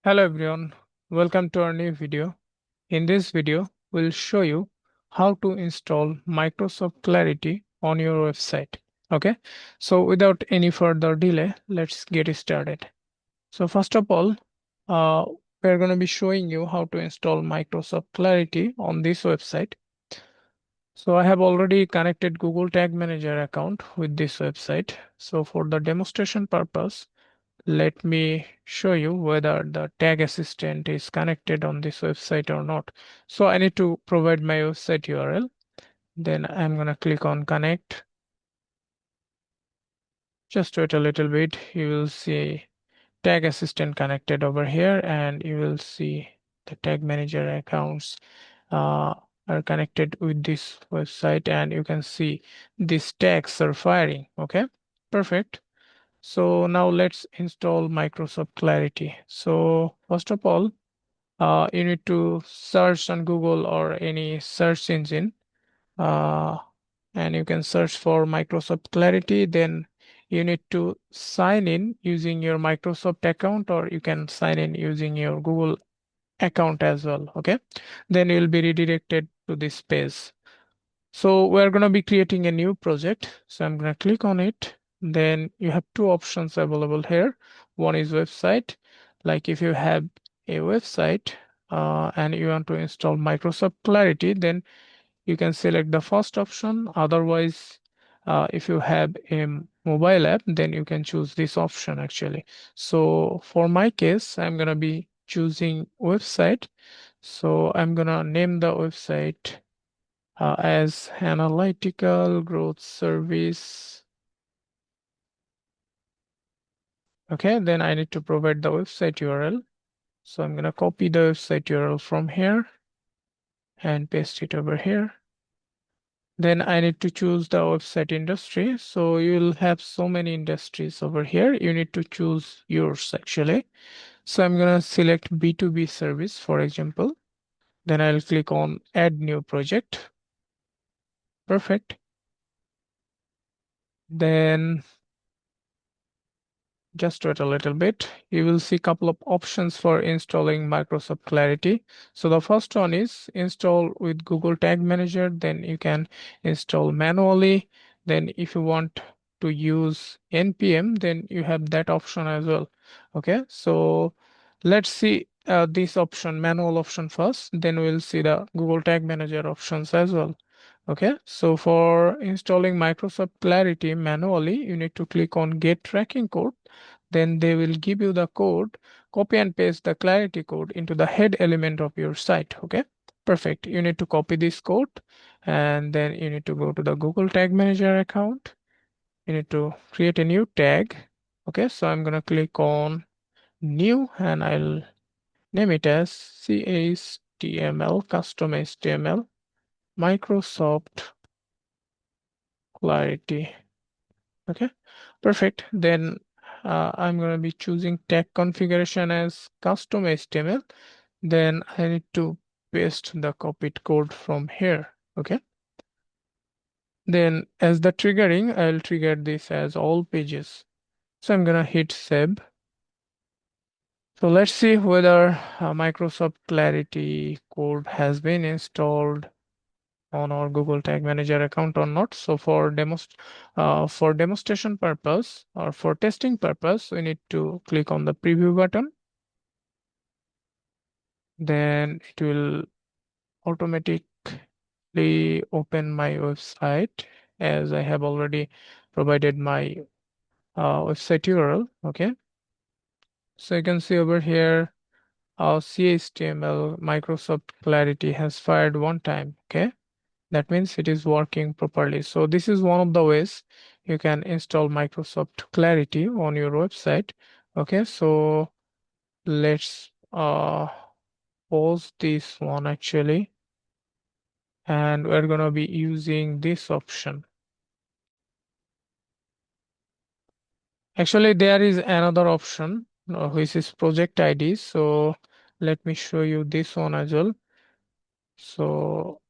Hello everyone, welcome to our new video. In this video, we'll show you how to install Microsoft Clarity on your website. Okay, so without any further delay, let's get started. So first of all, uh, we're going to be showing you how to install Microsoft Clarity on this website. So I have already connected Google Tag Manager account with this website. So for the demonstration purpose, let me show you whether the tag assistant is connected on this website or not. So I need to provide my website URL. Then I'm going to click on connect. Just wait a little bit. You will see tag assistant connected over here, and you will see the tag manager accounts are connected with this website, and you can see these tags are firing. Okay, perfect. So now let's install Microsoft Clarity. So first of all, you need to search on Google or any search engine, uh, and you can search for Microsoft Clarity. Then you need to sign in using your Microsoft account, or you can sign in using your Google account as well. Okay, then you'll be redirected to this page. So we're going to be creating a new project. So I'm going to click on it. Then you have two options available here. One is website. Like if you have a website and you want to install Microsoft Clarity, then you can select the first option. Otherwise, if you have a mobile app, then you can choose this option actually. So for my case, I'm going to be choosing website. So I'm going to name the website as analytical growth service. Okay, then I need to provide the website URL. So I'm going to copy the website URL from here and paste it over here. Then I need to choose the website industry. So you'll have so many industries over here. You need to choose yours actually. So I'm going to select B2B service, for example. Then I'll click on add new project. Perfect. Then just wait a little bit. You will see a couple of options for installing Microsoft Clarity. So the first one is install with Google Tag Manager. Then you can install manually. Then if you want to use NPM, then you have that option as well. Okay, so let's see this option, manual option first. Then we'll see the Google Tag Manager options as well. Okay, so for installing Microsoft Clarity manually, you need to click on Get Tracking Code. Then they will give you the code, copy and paste the Clarity code into the head element of your site. Okay, perfect. You need to copy this code, and then you need to go to the Google Tag Manager account. You need to create a new tag. Okay, so I'm gonna click on New, and I'll name it as CHTML, custom HTML, Microsoft Clarity. Okay, perfect. Then I'm going to be choosing tag configuration as custom HTML. Then I need to paste the copied code from here. Okay. Then as the triggering, I'll trigger this as all pages. So I'm going to hit save. So let's see whether Microsoft Clarity code has been installed on our Google Tag Manager account or not. So for demonstration purpose or for testing purpose, we need to click on the preview button. Then it will automatically open my website as I have already provided my website URL. Okay. So you can see over here, our CHTML Microsoft Clarity has fired one time. Okay. That means it is working properly. So this is one of the ways you can install Microsoft Clarity on your website. Okay, so let's pause this one actually, and we're gonna be using this option. Actually, there is another option which is project ID. So let me show you this one as well. So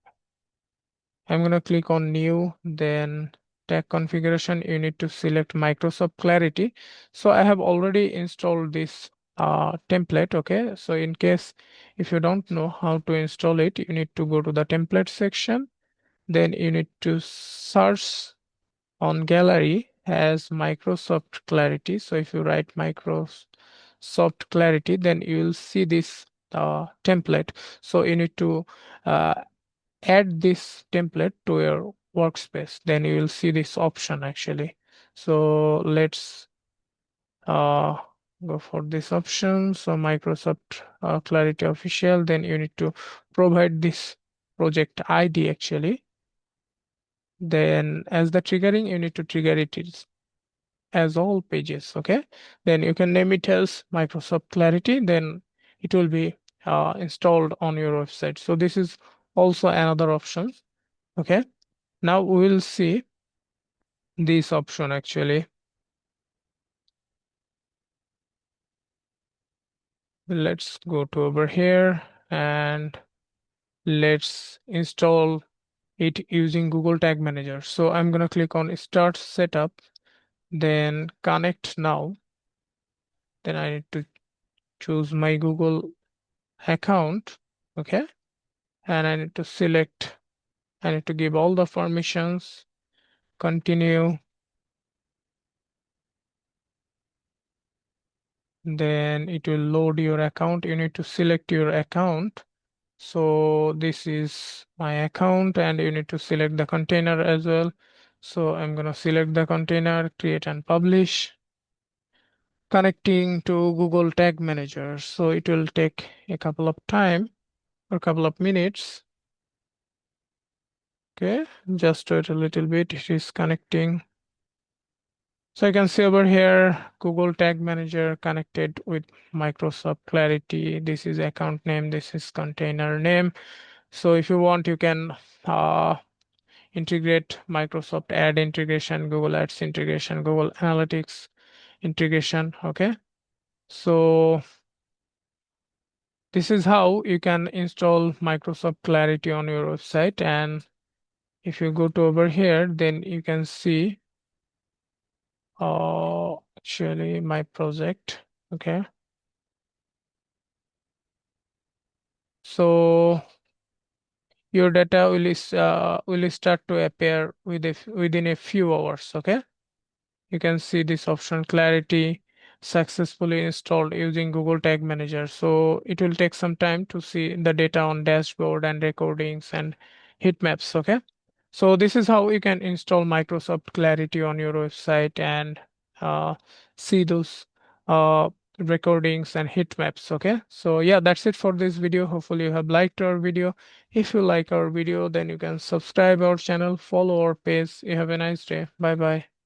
I'm going to click on new, then tag configuration. You need to select Microsoft Clarity. So I have already installed this template. Okay, so in case if you don't know how to install it, you need to go to the template section. Then you need to search on gallery as Microsoft Clarity. So if you write Microsoft Clarity, then you will see this template. So you need to uh, add this template to your workspace. Then you will see this option actually. So let's uh, go for this option. So Microsoft Clarity Official, then you need to provide this project ID actually. Then as the triggering, you need to trigger it as all pages. Okay, then you can name it as Microsoft Clarity, then it will be installed on your website. So this is also another option. Okay, now we will see this option actually. Let's go to over here and let's install it using Google Tag Manager. So I'm gonna click on Start Setup, then Connect Now. Then I need to choose my Google account. Okay, and I need to select, I need to give all the permissions, continue. Then it will load your account. You need to select your account. So this is my account and you need to select the container as well. So I'm going to select the container, create and publish. Connecting to Google Tag Manager. So it will take a couple of time or a couple of minutes. Okay, just wait a little bit. It is connecting. So you can see over here, Google Tag Manager connected with Microsoft Clarity. This is account name. This is container name. So if you want, you can integrate Microsoft Ad integration, Google Ads integration, Google Analytics integration. Okay. So this is how you can install Microsoft Clarity on your website. And if you go to over here, then you can see actually my project. Okay. So your data will start to appear within a few hours. Okay, you can see this option Clarity successfully installed using Google Tag Manager. So it will take some time to see the data on dashboard and recordings and heat maps. Okay, so this is how you can install Microsoft Clarity on your website and uh, see those uh, recordings and heat maps. Okay, so yeah, that's it for this video. Hopefully you have liked our video. If you like our video, then you can subscribe our channel, follow our page. You have a nice day. Bye bye.